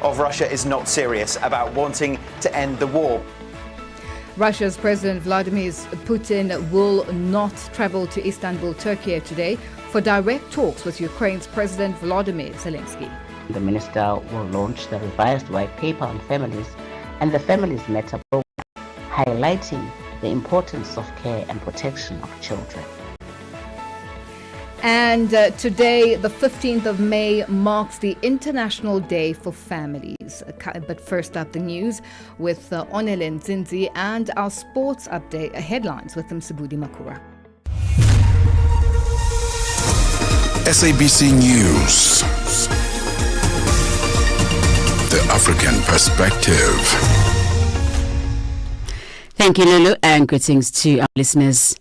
of Russia is not serious about wanting to end the war. Russia's President Vladimir Putin will not travel to Istanbul, Turkey today for direct talks with Ukraine's President Volodymyr Zelensky. The minister will launch the revised white paper on families and the Families Matter program, highlighting the importance of care and protection of children. And today, the 15th of May, marks the International Day for Families. But first up, the news with Onelin Zinzi and our sports update headlines with Msibudi Makura. SABC News. The African Perspective. Thank you, Lulu, and greetings to our listeners.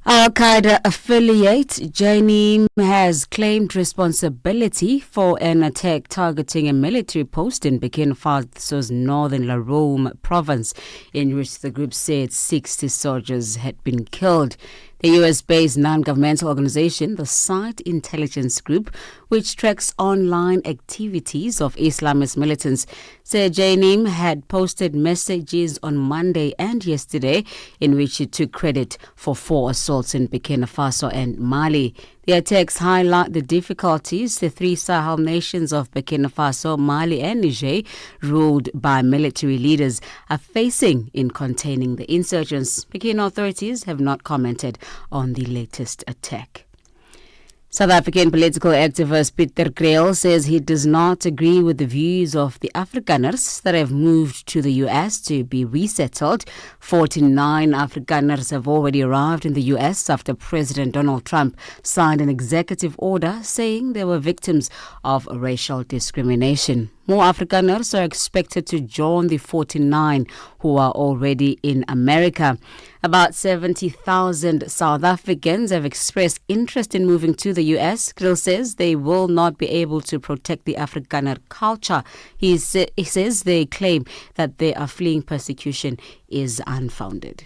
Al-Qaeda affiliate Jainim has claimed responsibility for an attack targeting a military post in Burkina Faso's northern La Rome province, in which the group said 60 soldiers had been killed. The US-based non-governmental organization, the Site Intelligence Group, which tracks online activities of Islamist militants, said Jainim had posted messages on Monday and yesterday in which it took credit for 4 assaults in Burkina Faso and Mali. The attacks highlight the difficulties the 3 Sahel nations of Burkina Faso, Mali and Niger, ruled by military leaders, are facing in containing the insurgents. Burkina authorities have not commented on the latest attack. South African political activist Peter Kriel says he does not agree with the views of the Afrikaners that have moved to the US to be resettled. 49 Afrikaners have already arrived in the US after President Donald Trump signed an executive order saying they were victims of racial discrimination. More Afrikaners are expected to join the 49 who are already in America. About 70,000 South Africans have expressed interest in moving to the U.S. Kriel says they will not be able to protect the Afrikaner culture. He says they claim that they are fleeing persecution is unfounded.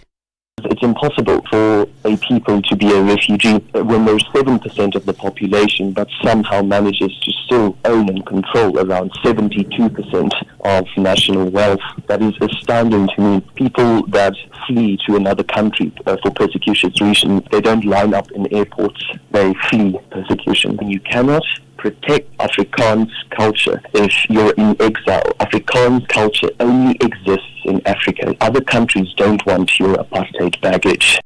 It's impossible for a people to be a refugee when there's 7% of the population but somehow manages to still own and control around 72% of national wealth. That is astounding to me. People that flee to another country for persecution reasons, they don't line up in airports, they flee persecution. And you cannot protect Afrikaans culture if you're in exile. Afrikaans culture only exists in Africa. Other countries don't want your apartheid baggage.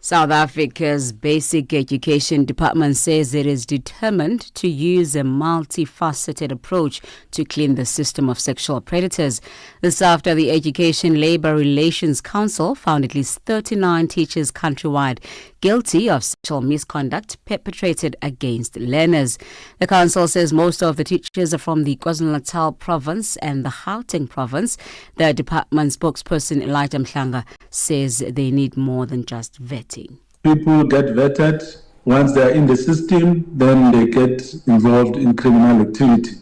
South Africa's Basic Education Department says it is determined to use a multifaceted approach to clean the system of sexual predators. This after the Education Labour Relations Council found at least 39 teachers countrywide guilty of sexual misconduct perpetrated against learners. The council says most of the teachers are from the KwaZulu-Natal province and the Gauteng province. The department spokesperson Elijah Mhlanga says they need more than just vetting. People get vetted. Once they're in the system, then they get involved in criminal activity.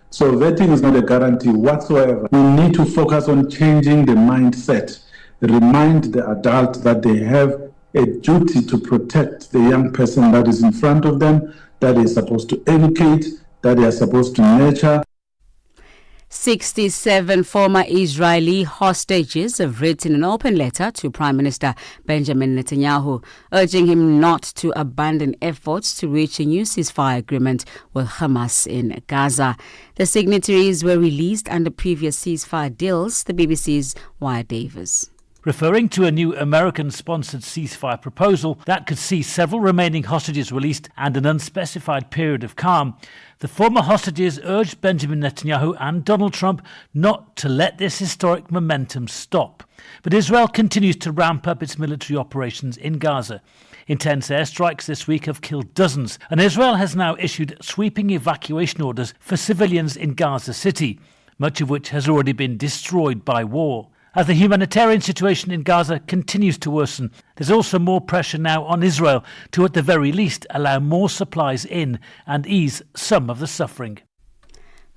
So vetting is not a guarantee whatsoever. We need to focus on changing the mindset, remind the adult that they have a duty to protect the young person that is in front of them, that is supposed to educate, that they are supposed to nurture. 67 former Israeli hostages have written an open letter to Prime Minister Benjamin Netanyahu, urging him not to abandon efforts to reach a new ceasefire agreement with Hamas in Gaza. The signatories were released under previous ceasefire deals, the BBC's Wyatt Davis. Referring to a new American-sponsored ceasefire proposal that could see several remaining hostages released and an unspecified period of calm, the former hostages urged Benjamin Netanyahu and Donald Trump not to let this historic momentum stop. But Israel continues to ramp up its military operations in Gaza. Intense airstrikes this week have killed dozens, and Israel has now issued sweeping evacuation orders for civilians in Gaza City, much of which has already been destroyed by war. As the humanitarian situation in Gaza continues to worsen, there's also more pressure now on Israel to, at the very least, allow more supplies in and ease some of the suffering.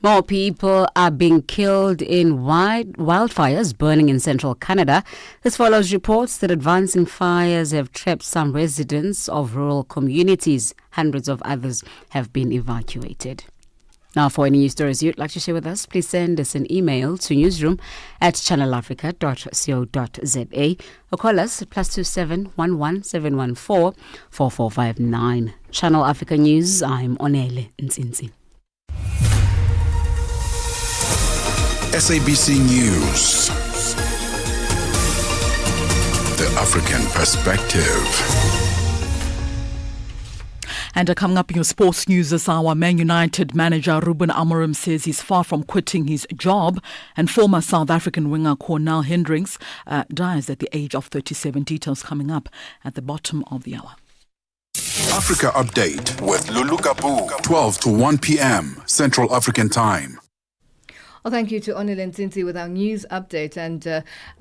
More people are being killed in wildfires burning in central Canada. This follows reports that advancing fires have trapped some residents of rural communities. Hundreds of others have been evacuated. Now, for any news stories you'd like to share with us, please send us an email to newsroom@channelafrica.co.za or call us at +27 11 714 4459. Channel Africa News, I'm Onele Nzinzi. SABC News. The African Perspective. And coming up in your sports news this hour, Man United manager Ruben Amorim says he's far from quitting his job, and former South African winger Cornel Hendricks dies at the age of 37. Details coming up at the bottom of the hour. Africa Update with Lulu Kabu, 12 to 1 p.m. Central African Time. Well, thank you to Onile Nzinzi with our news update and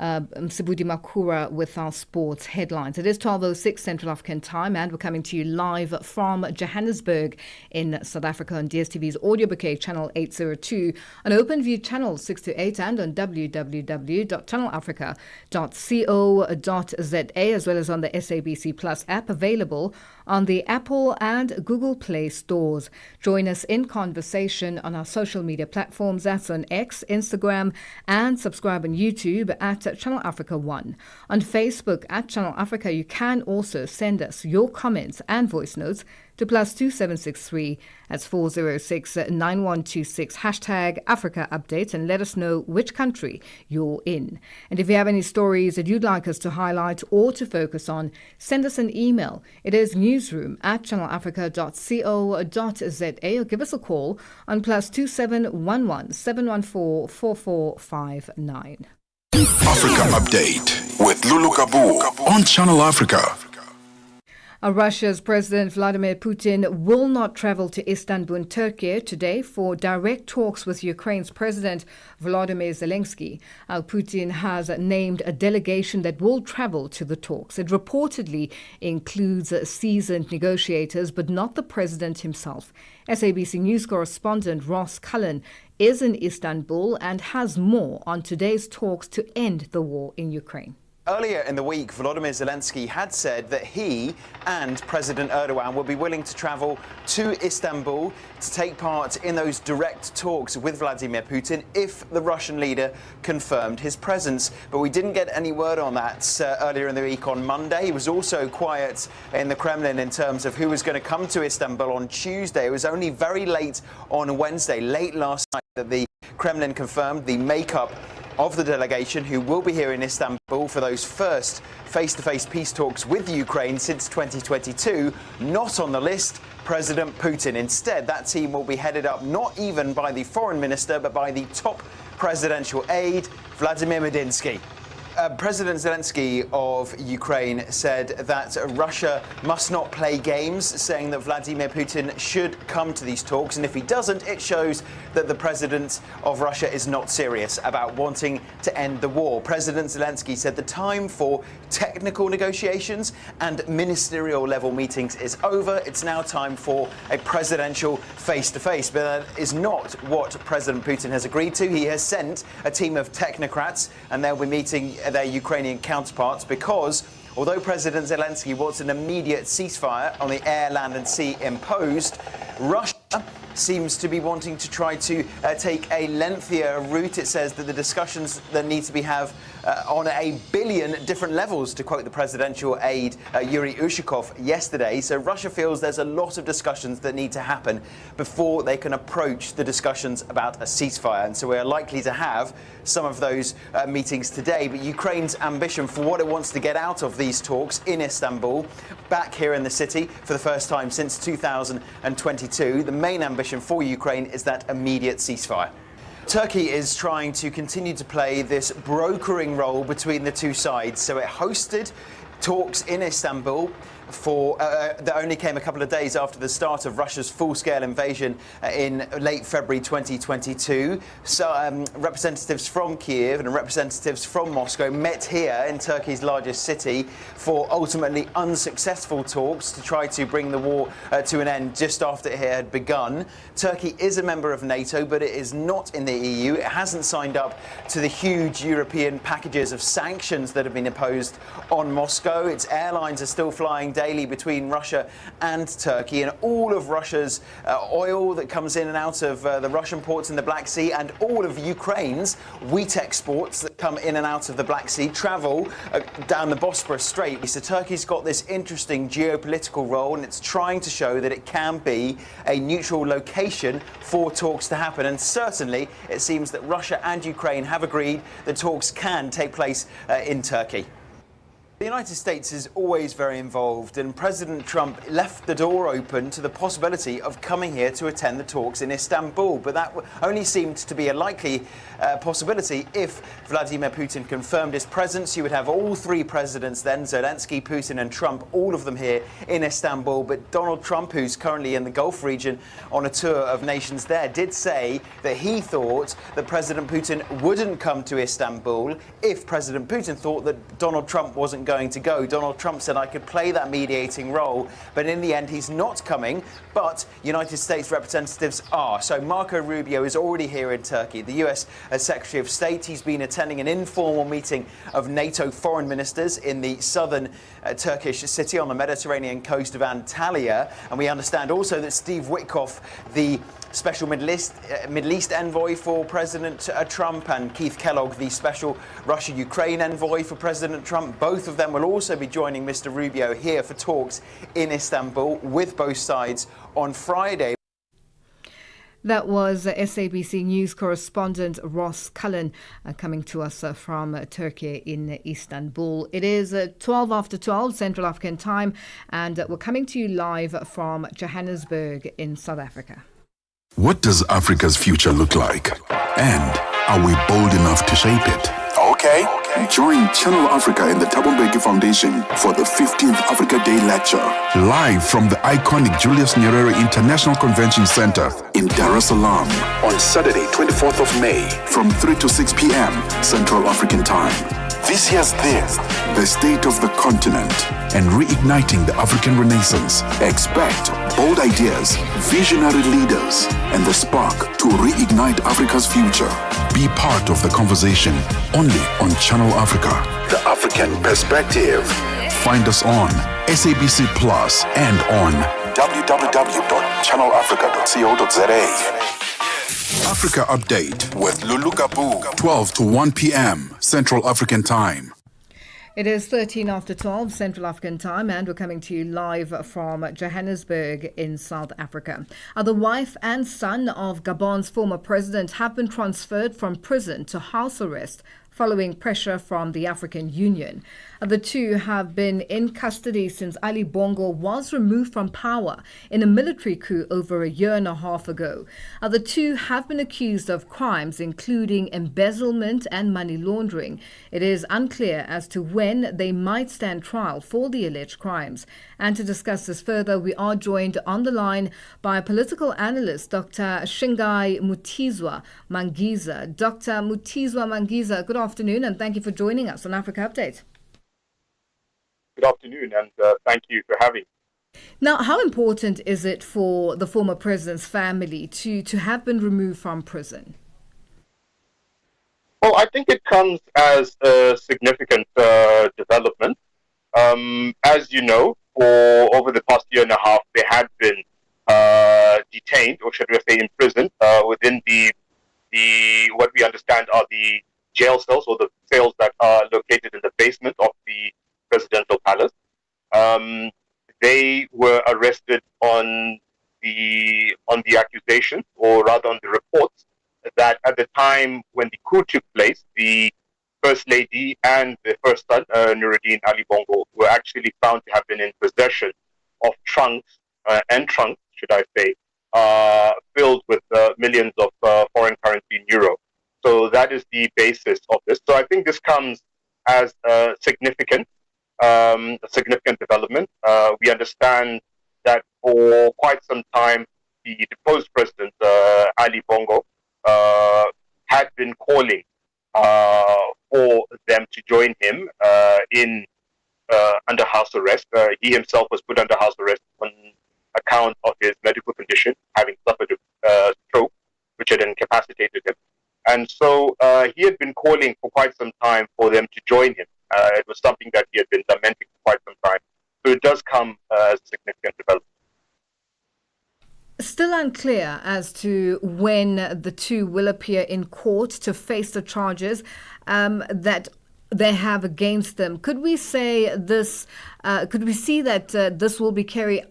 Msibudi Makura with our sports headlines. It is 12:06 Central African Time and we're coming to you live from Johannesburg in South Africa on DSTV's audio bouquet channel 802, on OpenView channel 628 and on www.channelafrica.co.za, as well as on the SABC Plus app, available on the Apple and Google Play stores. Join us in conversation on our social media platforms. That's on X, Instagram, and subscribe on YouTube at Channel Africa 1. On Facebook at Channel Africa, you can also send us your comments and voice notes to +2763, that's 406-9126, #Africa Update, and let us know which country you're in. And if you have any stories that you'd like us to highlight or to focus on, send us an email. It is newsroom@channelafrica.co.za, or give us a call on +2711 714 4459. Africa Update with Lulu Kabu on Channel Africa. Russia's President Vladimir Putin will not travel to Istanbul, Turkey today for direct talks with Ukraine's President Volodymyr Zelensky. Putin has named a delegation that will travel to the talks. It reportedly includes seasoned negotiators, but not the president himself. SABC News correspondent Ross Cullen is in Istanbul and has more on today's talks to end the war in Ukraine. Earlier in the week, Volodymyr Zelensky had said that he and President Erdogan would be willing to travel to Istanbul to take part in those direct talks with Vladimir Putin if the Russian leader confirmed his presence. But we didn't get any word on that earlier in the week on Monday. He was also quiet in the Kremlin in terms of who was going to come to Istanbul on Tuesday. It was only very late on Wednesday, late last night, that the Kremlin confirmed the makeup of the delegation who will be here in Istanbul for those first face-to-face peace talks with Ukraine since 2022. Not on the list, President Putin. Instead, that team will be headed up not even by the foreign minister, but by the top presidential aide, Vladimir Medinsky. President Zelensky of Ukraine said that Russia must not play games, saying that Vladimir Putin should come to these talks, and if he doesn't, it shows that the president of Russia is not serious about wanting to end the war. President Zelensky said the time for technical negotiations and ministerial level meetings is over. It's now time for a presidential face-to-face, but that is not what President Putin has agreed to. He has sent a team of technocrats, and they'll be meeting their Ukrainian counterparts because although President Zelensky wants an immediate ceasefire on the air, land and sea imposed, Russia seems to be wanting to try to take a lengthier route. It says that the discussions that need to be had on a billion different levels, to quote the presidential aide Yuri Ushakov yesterday. So Russia feels there's a lot of discussions that need to happen before they can approach the discussions about a ceasefire. And so we're likely to have some of those meetings today. But Ukraine's ambition for what it wants to get out of these talks in Istanbul, back here in the city for the first time since 2022, the main ambition for Ukraine is that immediate ceasefire. Turkey is trying to continue to play this brokering role between the two sides. So it hosted talks in Istanbul that only came a couple of days after the start of Russia's full-scale invasion in late February 2022. So representatives from Kiev and representatives from Moscow met here in Turkey's largest city for ultimately unsuccessful talks to try to bring the war to an end just after it had begun. Turkey is a member of NATO, but it is not in the EU. It hasn't signed up to the huge European packages of sanctions that have been imposed on Moscow. Its airlines are still flying daily between Russia and Turkey, and all of Russia's oil that comes in and out of the Russian ports in the Black Sea, and all of Ukraine's wheat exports that come in and out of the Black Sea travel down the Bosporus Strait. So Turkey's got this interesting geopolitical role, and it's trying to show that it can be a neutral location for talks to happen. And certainly it seems that Russia and Ukraine have agreed that talks can take place in Turkey. The United States is always very involved, and President Trump left the door open to the possibility of coming here to attend the talks in Istanbul. But that only seemed to be a likely possibility if Vladimir Putin confirmed his presence. You would have all three presidents then, Zelensky, Putin and Trump, all of them here in Istanbul. But Donald Trump, who's currently in the Gulf region on a tour of nations there, did say that he thought that President Putin wouldn't come to Istanbul if President Putin thought that Donald Trump wasn't going to go. Donald Trump said, I could play that mediating role, but in the end he's not coming, but United States representatives are. So Marco Rubio is already here in Turkey, the US Secretary of State. He's been attending an informal meeting of NATO foreign ministers in the southern Turkish city on the Mediterranean coast of Antalya, and we understand also that Steve Witkoff, the Special Middle East envoy for President Trump, and Keith Kellogg, the Special Russia-Ukraine envoy for President Trump, both of them will also be joining Mr. Rubio here for talks in Istanbul with both sides on Friday. That was SABC News correspondent Ross Cullen coming to us from Turkey in Istanbul. It is 12 after 12 Central African time, and we're coming to you live from Johannesburg in South Africa. What does Africa's future look like? And are we bold enough to shape it? Okay. Join Channel Africa and the Thabo Mbeki Foundation for the 15th Africa Day Lecture. Live from the iconic Julius Nyerere International Convention Center in Dar es Salaam on Saturday, 24th of May from 3 to 6 p.m. Central African Time. This year's theme, the state of the continent and reigniting the African Renaissance. Expect bold ideas, visionary leaders, and the spark to reignite Africa's future. Be part of the conversation only on Channel Africa. The African Perspective. Find us on SABC Plus and on www.channelafrica.co.za. Africa Update with Lulu Kabu, 12 to 1 p.m. Central African Time. It is 13 after 12 Central African Time, and we're coming to you live from Johannesburg in South Africa. The wife and son of Gabon's former president have been transferred from prison to house arrest following pressure from the African Union. The two have been in custody since Ali Bongo was removed from power in a military coup over a year and a half ago. The two have been accused of crimes including embezzlement and money laundering. It is unclear as to when they might stand trial for the alleged crimes. And to discuss this further, we are joined on the line by political analyst Dr. Shingai Mutizwa Mangiza. Dr. Mutizwa Mangiza, good afternoon, and thank you for joining us on Africa Update. Good afternoon, and thank you for having me. Now, how important is it for the former president's family to have been removed from prison? Well, I think it comes as a significant development. As you know, for over the past year and a half, they had been detained, or should we say imprisoned, within the what we understand are the jail cells, or the cells that are located in the basement of the presidential palace. They were arrested on the accusation, or rather on the reports, that at the time when the coup took place, the First Lady and the first son, Nuruddin Ali Bongo, were actually found to have been in possession of trunks, should I say, filled with millions of foreign currency in euro. So that is the basis of this. So I think this comes as a significant development. We understand that for quite some time, the deposed president, Ali Bongo, had been calling for them to join him under house arrest. He himself was put under house arrest on account of his medical condition, having suffered a stroke, which had incapacitated him. And so he had been calling for quite some time for them to join him. It was something that he had been lamenting for quite some time. So it does come as a significant development. Still unclear as to when the two will appear in court to face the charges that they have against them. Could we say this? Could we see that this will be carry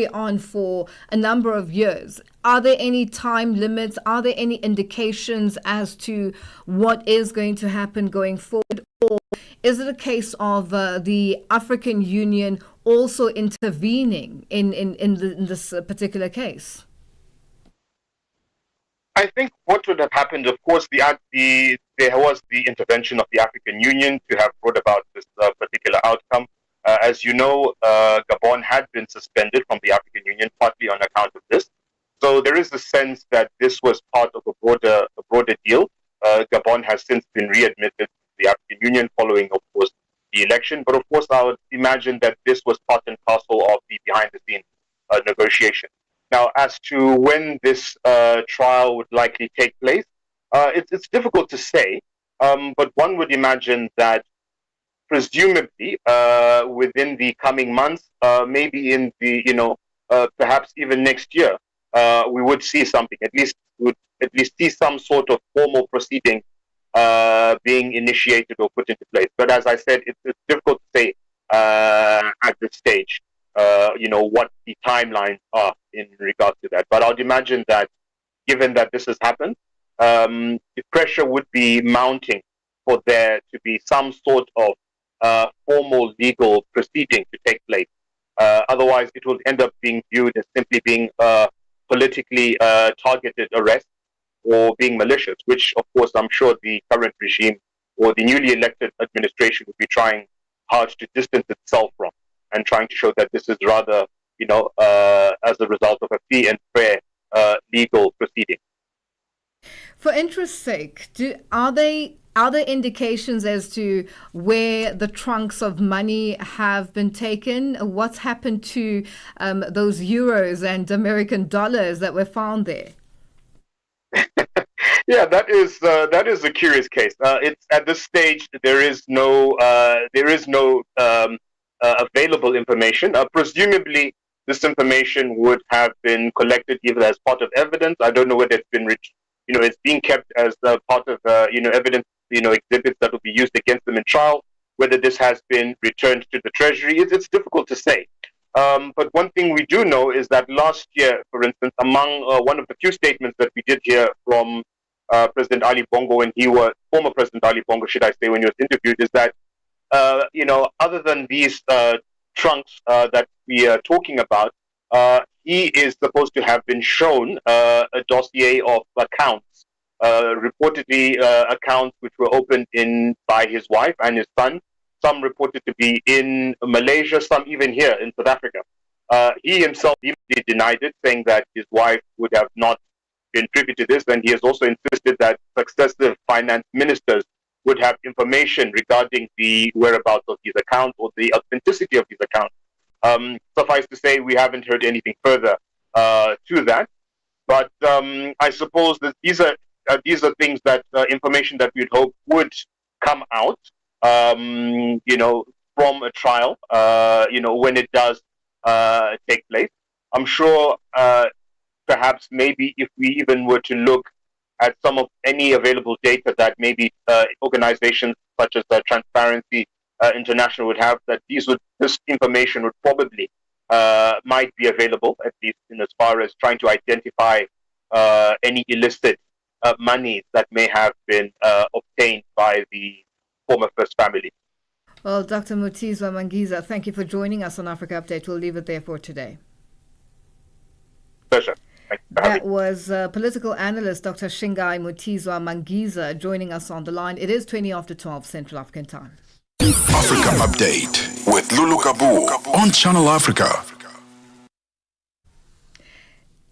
on for a number of years? Are there any time limits? Are there any indications as to what is going to happen going forward? Or is it a case of the African Union also intervening in this particular case? I think what would have happened, of course, there was the intervention of the African Union to have brought about this particular outcome. As you know, Gabon had been suspended from the African Union partly on account of this. So there is a sense that this was part of a broader deal. Gabon has since been readmitted to the African Union following, of course, the election. But of course, I would imagine that this was part and parcel of the behind-the-scenes negotiation. Now, as to when this trial would likely take place, it's difficult to say. But one would imagine that presumably within the coming months, maybe in the perhaps even next year, we would see something. At least see some sort of formal proceeding being initiated or put into place. But as I said, it's difficult to say at this stage. What the timelines are in regards to that. But I would imagine that given that this has happened, the pressure would be mounting for there to be some sort of formal legal proceeding to take place. Otherwise, it will end up being viewed as simply being politically targeted arrest or being malicious, which, of course, I'm sure the current regime or the newly elected administration would be trying hard to distance itself from, and trying to show that this is rather, as a result of a free and fair legal proceeding. For interest's sake, are there indications as to where the trunks of money have been taken? What's happened to those euros and American dollars that were found there? Yeah, that is a curious case. It's at this stage there is no available information. Presumably, this information would have been collected either as part of evidence. I don't know whether it's been it's being kept as part of evidence, exhibits that will be used against them in trial. Whether this has been returned to the Treasury, it's difficult to say. But one thing we do know is that last year, for instance, among one of the few statements that we did hear from President Ali Bongo former President Ali Bongo, should I say, when he was interviewed, is that other than these trunks that we are talking about, he is supposed to have been shown a dossier of accounts, reportedly accounts which were opened by his wife and his son. Some reported to be in Malaysia, some even here in South Africa. He himself immediately denied it, saying that his wife would have not been privy to this, and he has also insisted that successive finance ministers would have information regarding the whereabouts of these accounts or the authenticity of these accounts. Suffice to say, we haven't heard anything further to that. But I suppose that these are things that information that we'd hope would come out, from a trial, when it does take place. I'm sure, perhaps, maybe if we even were to look at some of any available data that maybe organizations such as Transparency International would have, that this information would probably might be available, at least in as far as trying to identify any illicit monies that may have been obtained by the former First Family. Well, Dr. Mutizwa Mangiza, thank you for joining us on Africa Update. We'll leave it there for today. Pleasure. That was political analyst Dr. Shingai Mutizwa Mangiza joining us on the line. It is 20 after 12 Central African Time. Africa Update with Lulu Kabu on Channel Africa.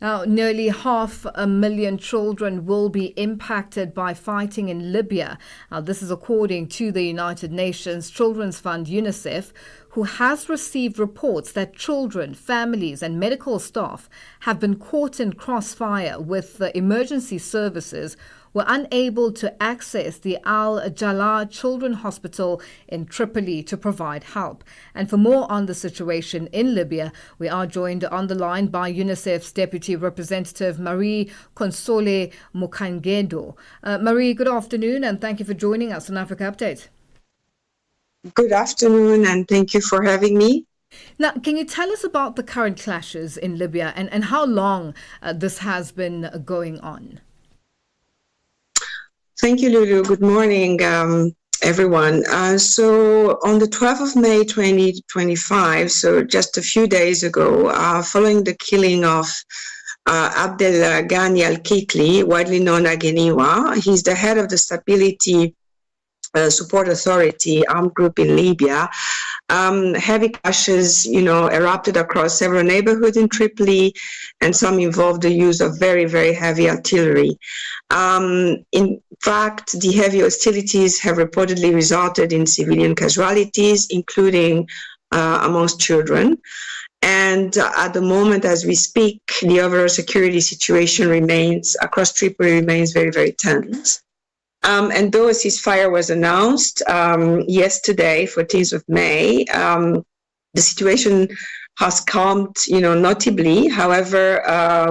Now, nearly 500,000 children will be impacted by fighting in Libya. Now, this is according to the United Nations Children's Fund, UNICEF, who has received reports that children, families, and medical staff have been caught in crossfire with the emergency services, were unable to access the Al Jalaa Children's Hospital in Tripoli to provide help. And for more on the situation in Libya, we are joined on the line by UNICEF's Deputy Representative Marie Console Mukangedo. Marie, good afternoon, and thank you for joining us on Africa Update. Good afternoon, and thank you for having me. Now, can you tell us about the current clashes in Libya and how long this has been going on? Thank you, Lulu. Good morning, everyone. So on the 12th of May 2025, so just a few days ago, following the killing of Abdel Ghani Al-Kikli, widely known as Gheniwa, he's the head of the Stability Support Authority armed group in Libya. Heavy clashes, erupted across several neighborhoods in Tripoli, and some involved the use of very, very heavy artillery. In fact, the heavy hostilities have reportedly resulted in civilian casualties, including amongst children. And at the moment, as we speak, the overall security situation across Tripoli remains very, very tense. And though a ceasefire was announced yesterday, 14th of May, the situation has calmed, notably. However,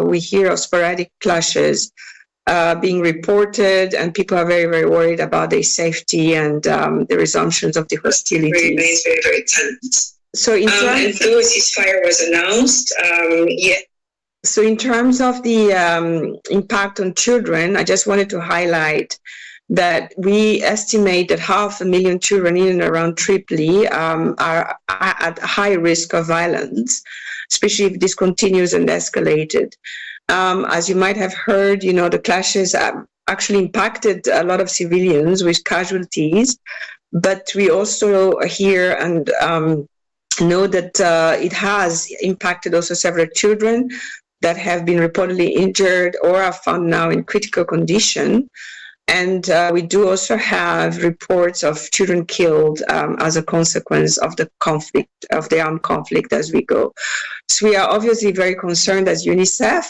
we hear of sporadic clashes being reported, and people are very, very worried about their safety and the resumptions of the hostilities. Remains very, very tense. So, in terms, though a ceasefire was announced, So, in terms of the impact on children, I just wanted to highlight that we estimate that 500,000 children in and around Tripoli are at high risk of violence, especially if this continues and escalated. As you might have heard, the clashes actually impacted a lot of civilians with casualties, but we also hear and know that it has impacted also several children that have been reportedly injured or are found now in critical condition. And we do also have reports of children killed as a consequence of the conflict, of the armed conflict as we go. So we are obviously very concerned as UNICEF,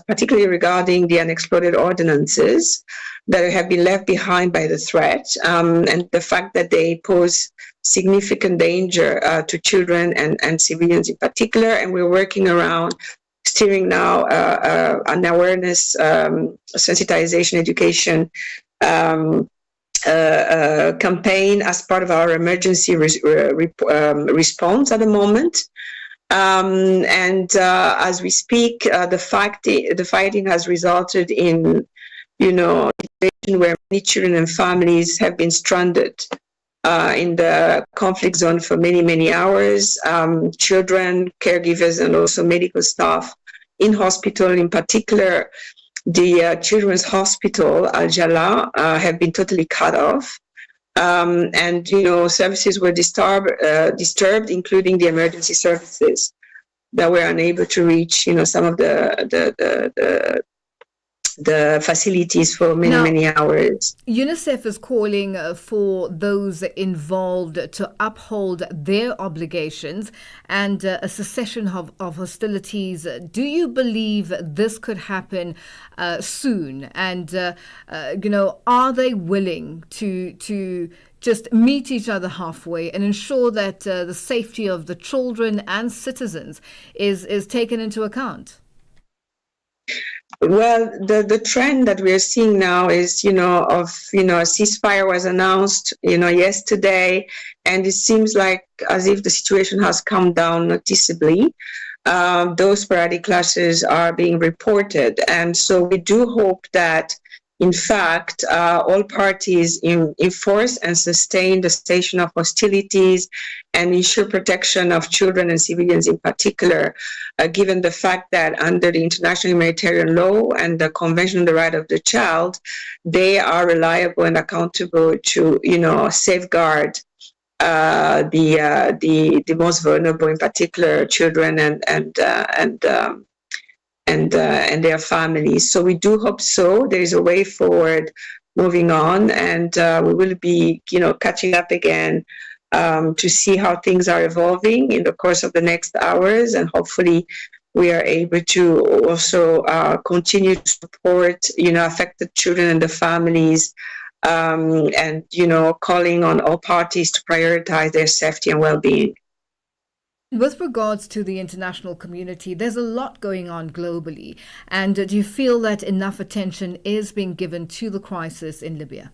particularly regarding the unexploded ordinances that have been left behind by the threat, and the fact that they pose significant danger to children and civilians in particular. And we're working around steering now an awareness, sensitization, education campaign as part of our emergency response at the moment. And as we speak, the fighting has resulted in, a situation where many children and families have been stranded in the conflict zone for many, many hours. Children, caregivers, and also medical staff in hospital, in particular, the Children's Hospital, Al Jalaa, have been totally cut off. And, services were disturbed, including the emergency services that were unable to reach, some of the facilities for many hours. UNICEF is calling for those involved to uphold their obligations and a cessation of hostilities. Do you believe this could happen soon? And, are they willing to just meet each other halfway and ensure that the safety of the children and citizens is taken into account? Well, the trend that we are seeing now is, a ceasefire was announced, yesterday, and it seems like as if the situation has calmed down noticeably. Those sporadic clashes are being reported, and so we do hope that, in fact, all parties enforce and sustain the cessation of hostilities and ensure protection of children and civilians in particular, given the fact that under the international humanitarian law and the Convention on the Right of the Child, they are reliable and accountable to, safeguard the most vulnerable, in particular, children and their families. So we do hope so. There is a way forward moving on, and we will be, catching up again to see how things are evolving in the course of the next hours, and hopefully we are able to also continue to support, affected children and the families, and, calling on all parties to prioritize their safety and well-being. With regards to the international community, there's a lot going on globally. And do you feel that enough attention is being given to the crisis in Libya?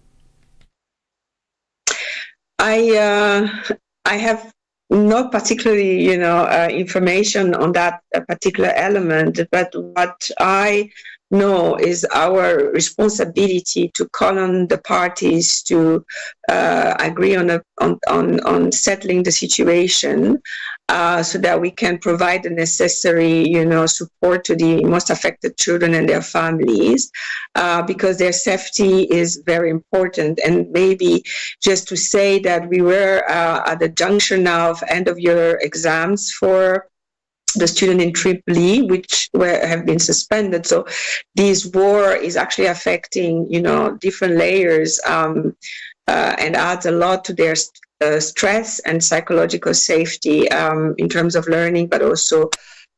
I have not particularly, information on that particular element, but what I know is our responsibility to call on the parties to agree on settling the situation, so that we can provide the necessary, support to the most affected children and their families, because their safety is very important. And maybe just to say that we were at the junction of end-of-year exams for the student in Tripoli, which have been suspended. So this war is actually affecting, different layers, and adds a lot to their stress and psychological safety, in terms of learning, but also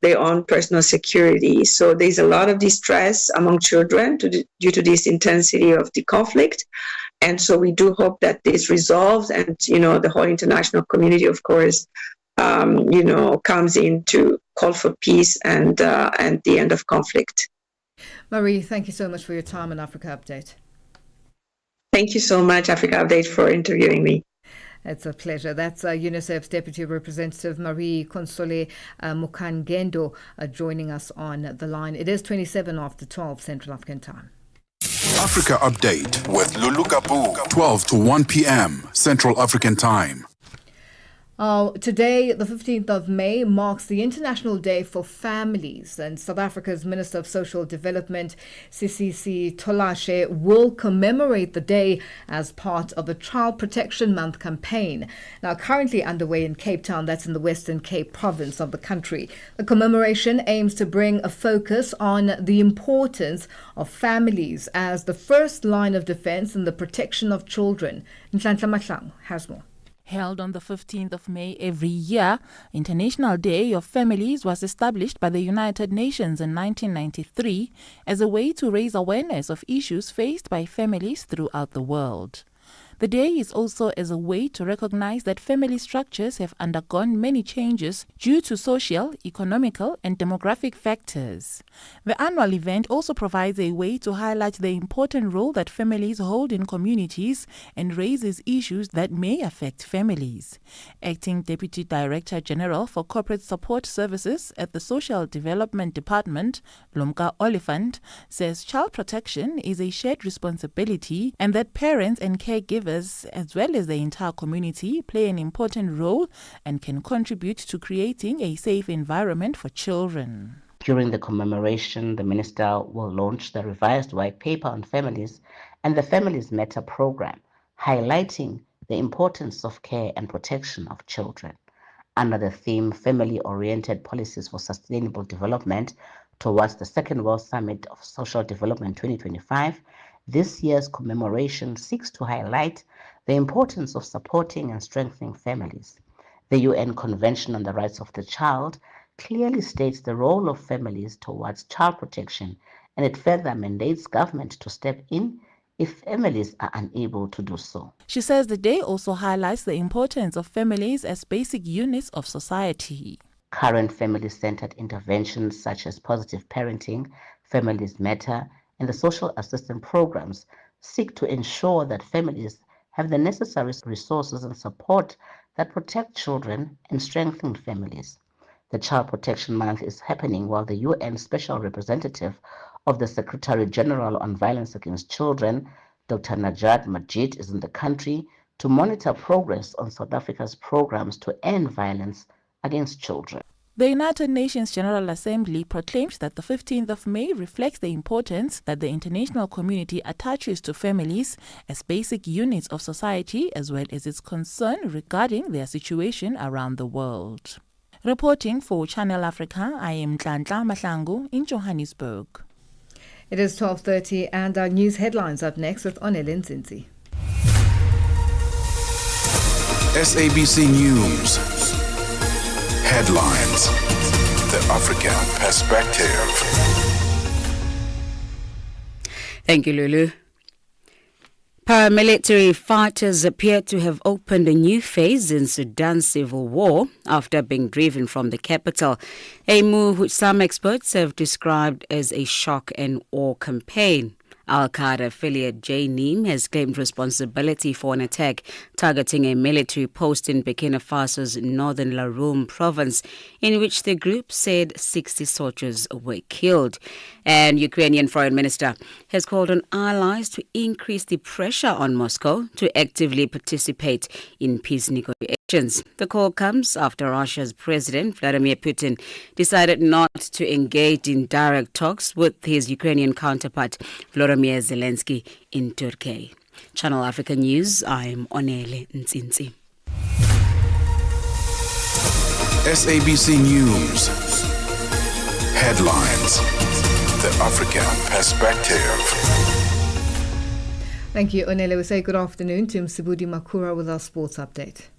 their own personal security. So there's a lot of distress among children due to this intensity of the conflict. And so we do hope that this resolves, and, the whole international community, of course, comes in to call for peace and the end of conflict. Marie, thank you so much for your time on Africa Update. Thank you so much, Africa Update, for interviewing me. It's a pleasure. That's UNICEF's Deputy Representative Marie Console Mukangendo joining us on the line. It is 27 after 12 Central African Time. Africa Update with Lulu Kabu, 12 to 1 p.m. Central African Time. Today, the 15th of May, marks the International Day for Families, and South Africa's Minister of Social Development, Sisisi Tolashe, will commemorate the day as part of the Child Protection Month campaign. Now, currently underway in Cape Town, that's in the Western Cape province of the country. The commemoration aims to bring a focus on the importance of families as the first line of defense in the protection of children. Nhlanhla Mahlangu has more. Held on the 15th of May every year, International Day of Families was established by the United Nations in 1993 as a way to raise awareness of issues faced by families throughout the world. The day is also as a way to recognize that family structures have undergone many changes due to social, economical, and demographic factors. The annual event also provides a way to highlight the important role that families hold in communities and raises issues that may affect families. Acting Deputy Director General for Corporate Support Services at the Social Development Department, Lumka Oliphant, says child protection is a shared responsibility and that parents and caregivers as well as the entire community play an important role and can contribute to creating a safe environment for children. During the commemoration, the minister will launch the revised white paper on families and the Families Matter program, highlighting the importance of care and protection of children. Under the theme Family-Oriented Policies for Sustainable Development towards the Second World Summit of Social Development 2025, this year's commemoration seeks to highlight the importance of supporting and strengthening families. The UN Convention on the Rights of the Child clearly states the role of families towards child protection, and it further mandates government to step in if families are unable to do so. She says the day also highlights the importance of families as basic units of society. Current family-centered interventions such as positive parenting, Families Matter, and the social assistance programs seek to ensure that families have the necessary resources and support that protect children and strengthen families. The Child Protection Month is happening while the UN Special Representative of the Secretary General on Violence Against Children, Dr. Najat Majid, is in the country to monitor progress on South Africa's programs to end violence against children. The United Nations General Assembly proclaimed that the 15th of May reflects the importance that the international community attaches to families as basic units of society, as well as its concern regarding their situation around the world. Reporting for Channel Africa, I am Nhlanhla Mahlangu in Johannesburg. It is 12:30 and our news headlines up next with Onelin Zinzi. SABC News. Headlines. The African Perspective. Thank you, Lulu. Paramilitary fighters appear to have opened a new phase in Sudan's civil war after being driven from the capital, a move which some experts have described as a shock and awe campaign. Al-Qaeda affiliate Jnim has claimed responsibility for an attack targeting a military post in Burkina Faso's northern Laroum province, in which the group said 60 soldiers were killed. And Ukrainian Foreign Minister has called on allies to increase the pressure on Moscow to actively participate in peace negotiations. The call comes after Russia's President Vladimir Putin decided not to engage in direct talks with his Ukrainian counterpart Volodymyr Zelensky in Turkey. Channel Africa News, I'm Onele Ntsinzi. SABC News. Headlines. The African Perspective. Thank you, Onele. We say good afternoon to Msibudi Makura with our sports update.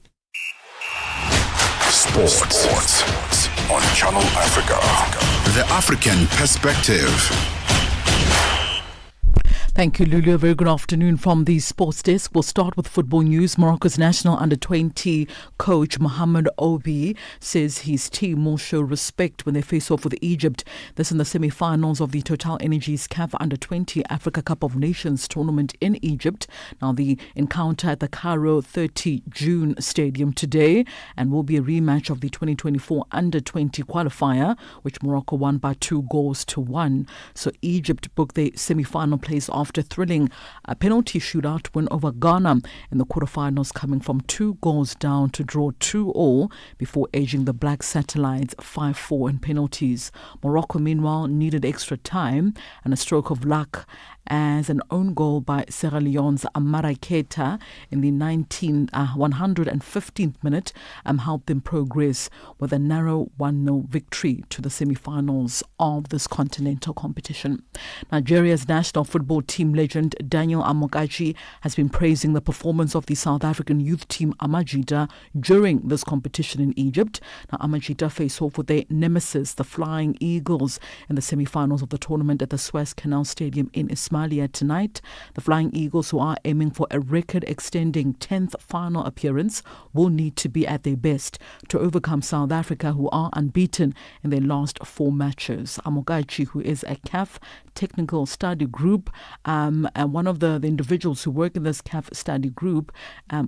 Sports on Channel Africa. The African Perspective. Thank you, Lulu. A very good afternoon from the sports desk. We'll start with football news. Morocco's national under-20 coach Mohamed Obi says his team will show respect when they face off with Egypt. This in the semi-finals of the Total Energies CAF Under-20 Africa Cup of Nations tournament in Egypt. Now, the encounter at the Cairo 30 June Stadium today and will be a rematch of the 2024 Under-20 qualifier, which Morocco won by 2-1. So Egypt booked the semi-final place after thrilling a penalty shootout win over Ghana in the quarterfinals, coming from 2 goals down to draw 2-2 before edging the Black Satellites 5-4 in penalties. Morocco, meanwhile, needed extra time and a stroke of luck as an own goal by Sierra Leone's Amara Keita in the 115th minute helped them progress with a narrow 1-0 victory to the semi-finals of this continental competition. Nigeria's national football team legend Daniel Amokachi has been praising the performance of the South African youth team Amajita during this competition in Egypt. Now, Amajita face off with their nemesis, the Flying Eagles, in the semi-finals of the tournament at the Suez Canal Stadium in Ismailia tonight. The Flying Eagles, who are aiming for a record-extending 10th final appearance, will need to be at their best to overcome South Africa, who are unbeaten in their last 4 matches. Amokachi, who is a CAF technical study group, and one of the individuals who work in this CAF study group,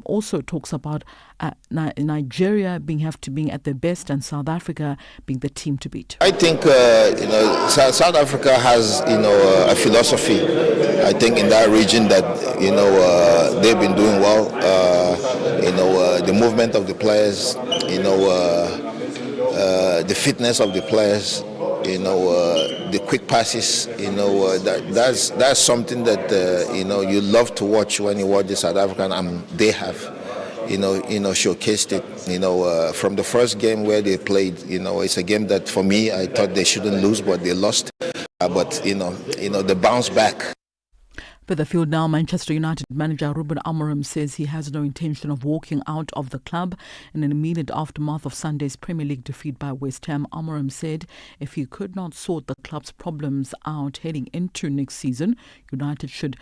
also talks about Nigeria being at their best and South Africa being the team to beat. I think South Africa has a philosophy. I think in that region that they've been doing well. The movement of the players, the fitness of the players, the quick passes, that's something that you love to watch when you watch the South African, and they have showcased it. From the first game where they played, it's a game that for me I thought they shouldn't lose, but they lost. But they bounce back. Further field now, Manchester United manager Ruben Amorim says he has no intention of walking out of the club. In an immediate aftermath of Sunday's Premier League defeat by West Ham, Amorim said if he could not sort the club's problems out heading into next season, United should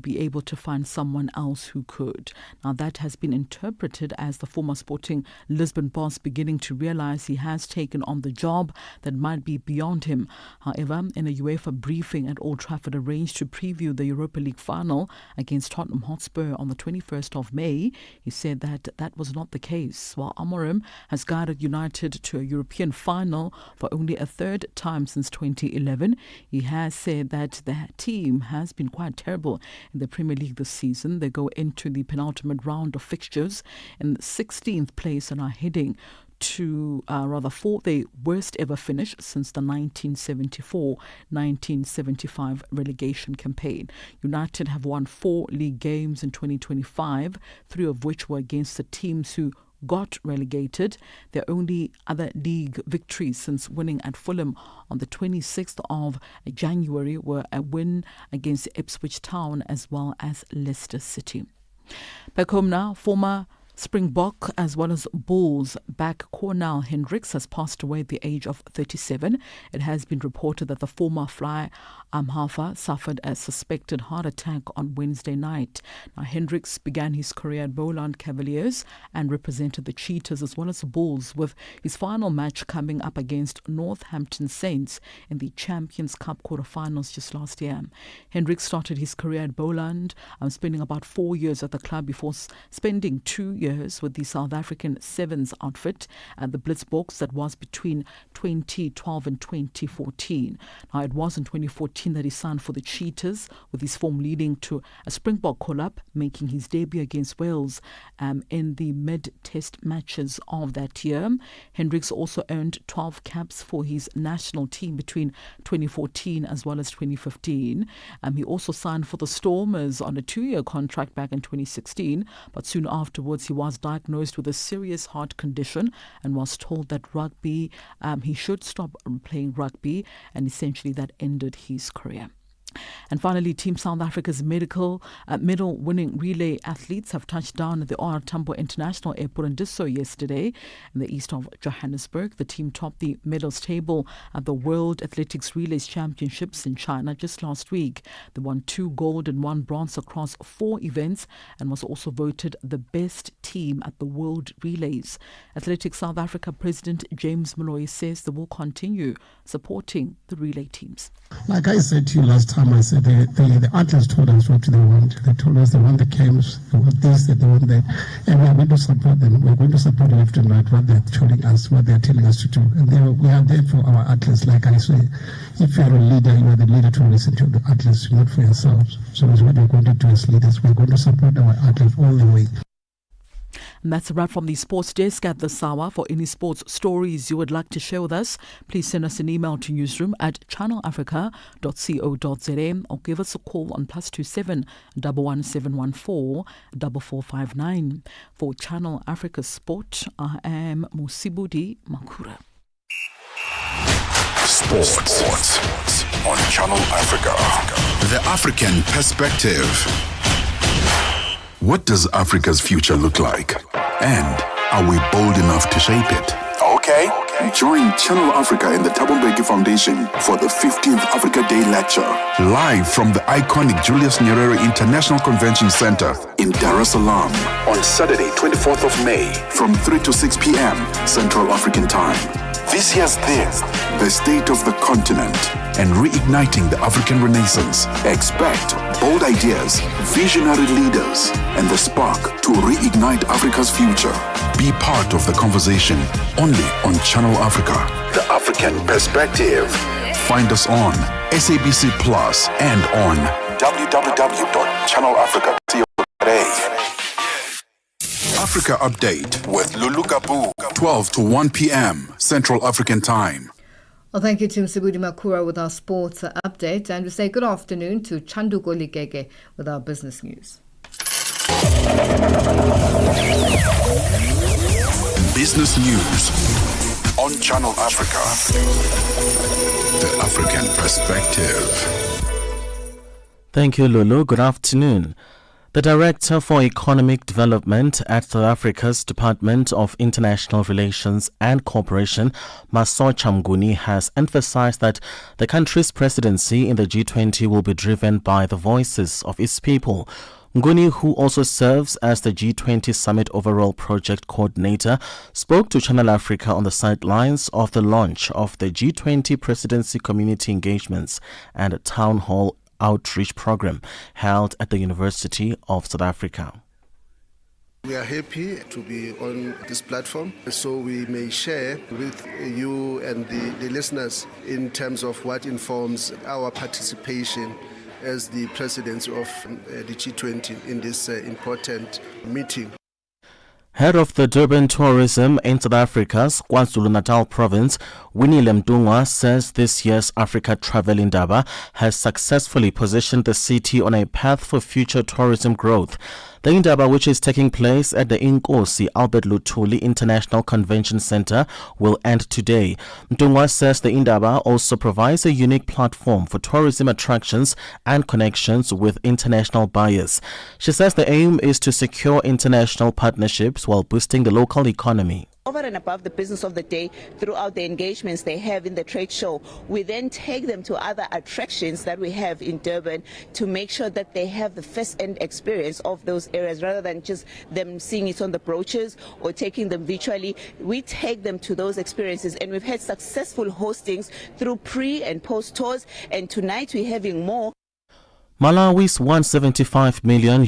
be able to find someone else who could. Now, that has been interpreted as the former Sporting Lisbon boss beginning to realise he has taken on the job that might be beyond him. However, in a UEFA briefing at Old Trafford arranged to preview the Europa League final against Tottenham Hotspur on the 21st of May, he said that was not the case. While Amorim has guided United to a European final for only a 3rd time since 2011, he has said that the team has been quite terrible in the Premier League this season. They go into the penultimate round of fixtures in 16th place and are heading to for their worst ever finish since the 1974-1975 relegation campaign. United have won 4 league games in 2025, 3 of which were against the teams who got relegated. Their only other league victories since winning at Fulham on the 26th of January were a win against Ipswich Town as well as Leicester City. Back home now, former Springbok as well as Bulls back Cornell Hendricks has passed away at the age of 37. It has been reported that the former fly halfer suffered a suspected heart attack on Wednesday night. Now, Hendricks began his career at Bowland Cavaliers and represented the Cheetahs as well as the Bulls, with his final match coming up against Northampton Saints in the Champions Cup quarterfinals just last year. Hendricks started his career at Bowland, spending about 4 years at the club before spending 2 years with the South African Sevens outfit at the Blitzboks that was between 2012 and 2014. Now, it was in 2014 that he signed for the Cheetahs, with his form leading to a Springbok call-up, making his debut against Wales in the mid-test matches of that year. Hendricks also earned 12 caps for his national team between 2014 as well as 2015. He also signed for the Stormers on a 2-year contract back in 2016, but soon afterwards he was diagnosed with a serious heart condition and was told that he should stop playing rugby, and essentially that ended his career. And finally, Team South Africa's medal-winning relay athletes have touched down at the OR Tambo International Airport and did so yesterday in the east of Johannesburg. The team topped the medals table at the World Athletics Relays Championships in China just last week. They won 2 gold and 1 bronze across 4 events and was also voted the best team at the World Relays. Athletics South Africa President James Moloi says they will continue supporting the relay teams. Like I said to you last time, I said the athletes told us what they want. They told us they want the camps, they want this, they want that, and we are going to support them. We are going to support left and right what they're telling us, what they're telling us to do. And we are there for our athletes. Like I say, if you are a leader, you are the leader to listen to the athletes, not for yourselves. So that's what we're going to do as leaders. We're going to support our athletes all the way. And that's a wrap from the Sports Desk at this hour. For any sports stories you would like to share with us, please send us an email to newsroom@channelafrica.co.za or give us a call on +27 11714 4459. For Channel Africa Sport, I am Musibudi Makura. Sports on Channel Africa. The African perspective. What does Africa's future look like? And are we bold enough to shape it? Okay. Join Channel Africa and the Thabo Mbeki Foundation for the 15th Africa Day Lecture. Live from the iconic Julius Nyerere International Convention Center in Dar es Salaam on Saturday, 24th of May from 3 to 6 p.m. Central African Time. This year's theme, the state of the continent and reigniting the African Renaissance. Expect bold ideas, visionary leaders, and the spark to reignite Africa's future. Be part of the conversation only on Channel Africa. The African Perspective. Find us on SABC Plus and on www.channelafrica.co.za. Africa Update with Lulu Kabu, 12 to 1 p.m. Central African Time. Well, thank you to Msibudi Makura with our sports update. And we say good afternoon to Chandu Golikeke with our business news. Business news on Channel Africa. The African Perspective. Thank you, Lulu. Good afternoon. The Director for Economic Development at South Africa's Department of International Relations and Cooperation, Masocha Mnguni, has emphasized that the country's presidency in the G20 will be driven by the voices of its people. Mnguni, who also serves as the G20 Summit Overall Project Coordinator, spoke to Channel Africa on the sidelines of the launch of the G20 Presidency Community Engagements and Town Hall Outreach Program held at the University of South Africa. We are happy to be on this platform so we may share with you and the listeners in terms of what informs our participation as the president of the G20 in this important meeting. Head of the Durban Tourism in South Africa's KwaZulu-Natal province, Winnie Lemdungwa, says this year's Africa Travel Indaba has successfully positioned the city on a path for future tourism growth. The Indaba, which is taking place at the Inkosi Albert Luthuli International Convention Center, will end today. Mdungwa says the Indaba also provides a unique platform for tourism attractions and connections with international buyers. She says the aim is to secure international partnerships partnerships while boosting the local economy. Over and above the business of the day, throughout the engagements they have in the trade show, we then take them to other attractions that we have in Durban to make sure that they have the first-hand experience of those areas rather than just them seeing it on the brochures or taking them virtually. We take them to those experiences, and we've had successful hostings through pre and post tours, and tonight we're having more. Malawi's $175 million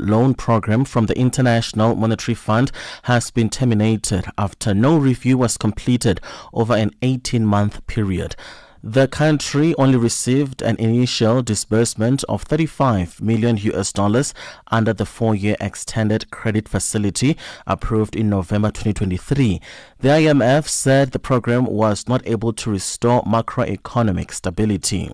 loan program from the International Monetary Fund has been terminated after no review was completed over an 18-month period. The country only received an initial disbursement of $35 million under the 4-year extended credit facility approved in November 2023. The IMF said the program was not able to restore macroeconomic stability.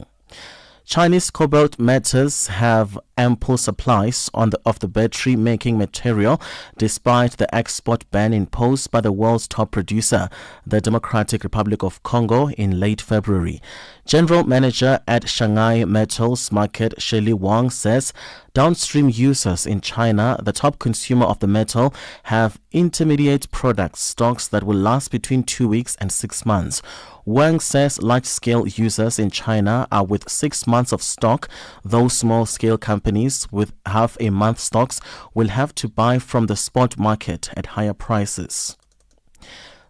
Chinese cobalt metals have ample supplies of the battery-making material despite the export ban imposed by the world's top producer, the Democratic Republic of Congo, in late February. General Manager at Shanghai Metals Market Shirley Wang says downstream users in China, the top consumer of the metal, have intermediate product stocks that will last between 2 weeks and 6 months. Wang says large-scale users in China are with 6 months of stock, though small-scale companies with half a month stocks will have to buy from the spot market at higher prices.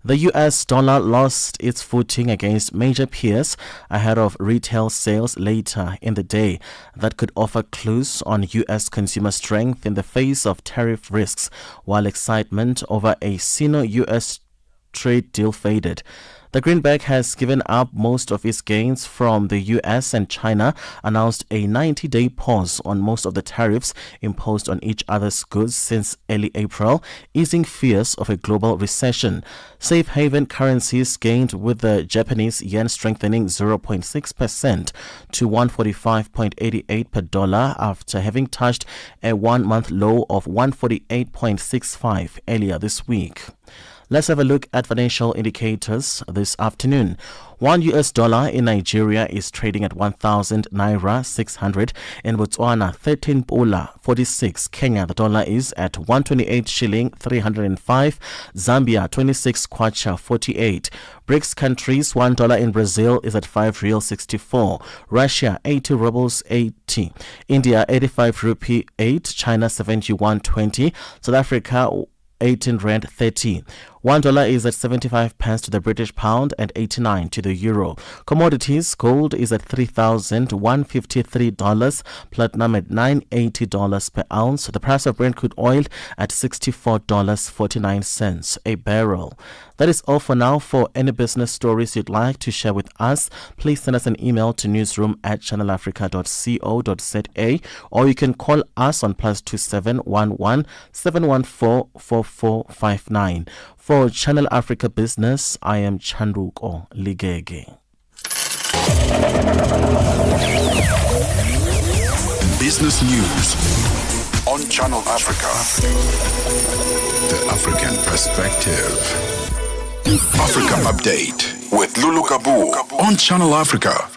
The US dollar lost its footing against major peers ahead of retail sales later in the day that could offer clues on US consumer strength in the face of tariff risks, while excitement over a Sino-US trade deal faded. The greenback has given up most of its gains from the US, and China announced a 90-day pause on most of the tariffs imposed on each other's goods since early April, easing fears of a global recession. Safe haven currencies gained, with the Japanese yen strengthening 0.6% to 145.88 per dollar after having touched a 1-month low of 148.65 earlier this week. Let's have a look at financial indicators this afternoon. $1 in Nigeria is trading at 1,000 naira 600. In Botswana, 13 pula 46. Kenya, the dollar is at 128 shilling 305. Zambia, 26 kwacha 48. BRICS countries, $1 in Brazil is at 5 real 64. Russia, 80 rubles 80. India, 85 rupee 8. China, 71.20. South Africa, 18 rand 30. $1 is at 75 pence to the British pound and 89 to the euro. Commodities: gold is at $3,153, platinum at $980 per ounce. The price of Brent crude oil at $64.49 a barrel. That is all for now. For any business stories you'd like to share with us, please send us an email to newsroom@channelafrica.co.za, or you can call us on +27 11 714 4459. For Channel Africa Business, I am Chanduko Ligege. Business news on Channel Africa. The African perspective. Africa Update with Lulu Kabu on Channel Africa.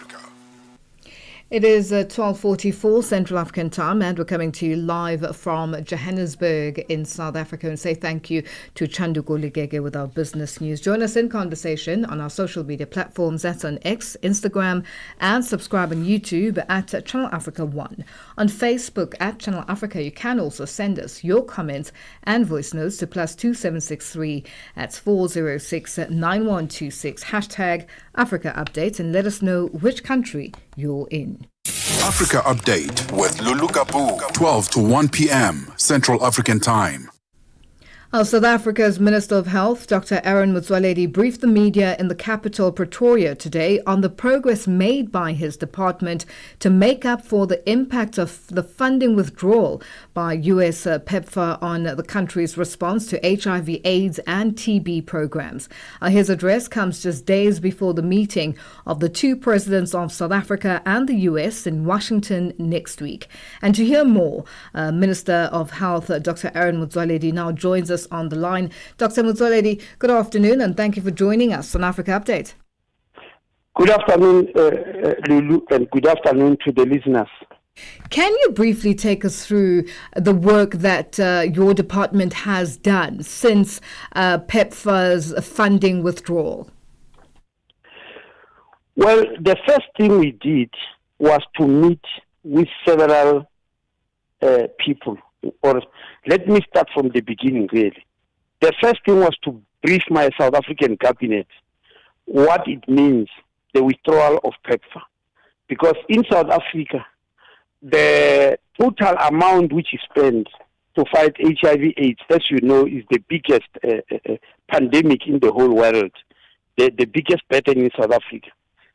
It is 12:44 Central African time, and we're coming to you live from Johannesburg in South Africa, and say thank you to Chanduko Ligege with our business news. Join us in conversation on our social media platforms. That's on X, Instagram, and subscribe on YouTube at Channel Africa 1. On Facebook at Channel Africa, you can also send us your comments and voice notes to +2763 at 406 9126 #Africa Update, and let us know which country you're in. Africa Update with Lulu Kabu, 12 to 1 p.m. Central African Time. South Africa's Minister of Health, Dr. Aaron Motsoaledi, briefed the media in the capital, Pretoria, today on the progress made by his department to make up for the impact of the funding withdrawal by US PEPFAR on the country's response to HIV, AIDS and TB programs. His address comes just days before the meeting of the two presidents of South Africa and the US in Washington next week. And to hear more, Minister of Health, Dr. Aaron Motsoaledi, now joins us on the line. Dr. Motsoaledi, good afternoon, and thank you for joining us on Africa Update. Good afternoon, Lulu, and good afternoon to the listeners. Can you briefly take us through the work that your department has done since PEPFAR's funding withdrawal? Well, the first thing we did was to meet with several people. Or let me start from the beginning, really. The first thing was to brief my South African cabinet what it means, the withdrawal of PEPFAR. Because in South Africa, the total amount which is spent to fight HIV/AIDS, as you know, is the biggest pandemic in the whole world, the biggest pattern in South Africa.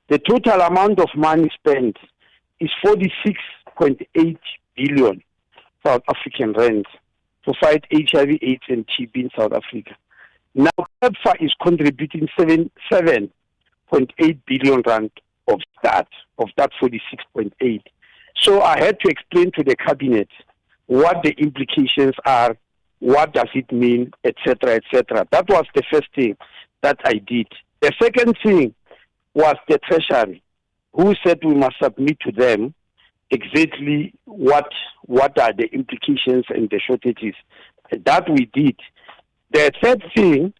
The total amount of money spent is 46.8 billion South African rands to fight HIV/AIDS and TB in South Africa. Now, PEPFAR is contributing 7.8 billion rand of that 46.8. So I had to explain to the cabinet what the implications are, what does it mean, etc., etc. That was the first thing that I did. The second thing was the Treasury, who said we must submit to them exactly what are the implications and the shortages. That we did. The third thing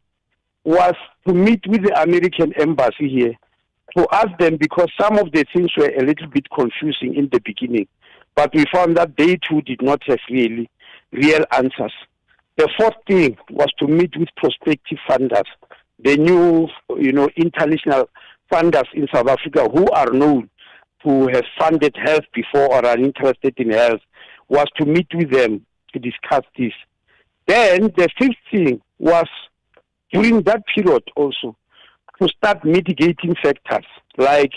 was to meet with the American embassy here to ask them, because some of the things were a little bit confusing in the beginning, but we found that they too did not have real answers. The fourth thing was to meet with prospective funders, the new, international funders in South Africa who are known to have funded health before or are interested in health, was to meet with them to discuss this. Then the fifth thing was, during that period also, to start mitigating factors like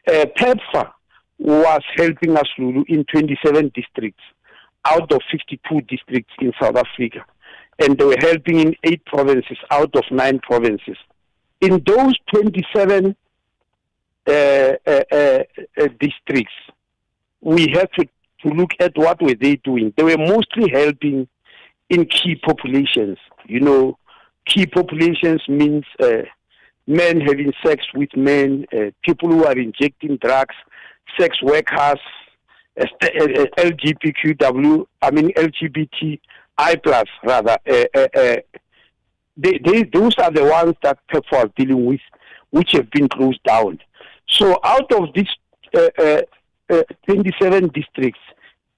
PEPFAR was helping us, Lulu, in 27 districts out of 52 districts in South Africa. And they were helping in 8 provinces out of 9 provinces. In those 27 districts, we had to look at what were they doing. They were mostly helping in key populations. Key populations means men having sex with men, people who are injecting drugs, sex workers, LGBTI plus rather. Those are the ones that PEPFAR are dealing with, which have been closed down. So out of these 27 districts,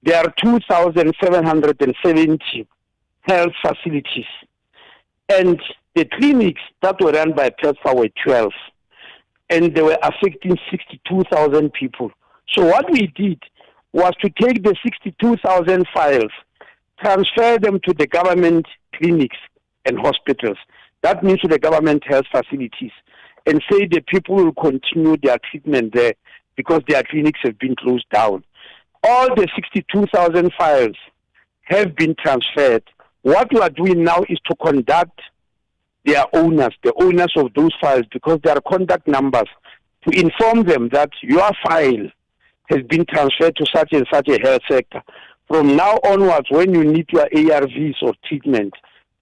there are 2,770 health facilities. And the clinics that were run by PEPFAR were 12. And they were affecting 62,000 people. So what we did was to take the 62,000 files, transfer them to the government clinics and hospitals. That means to the government health facilities. And say the people will continue their treatment there because their clinics have been closed down. All the 62,000 files have been transferred. What we are doing now is to contact their owners, the owners of those files, because there are contact numbers, to inform them that your file has been transferred to such and such a health sector. From now onwards, when you need your ARVs or treatment,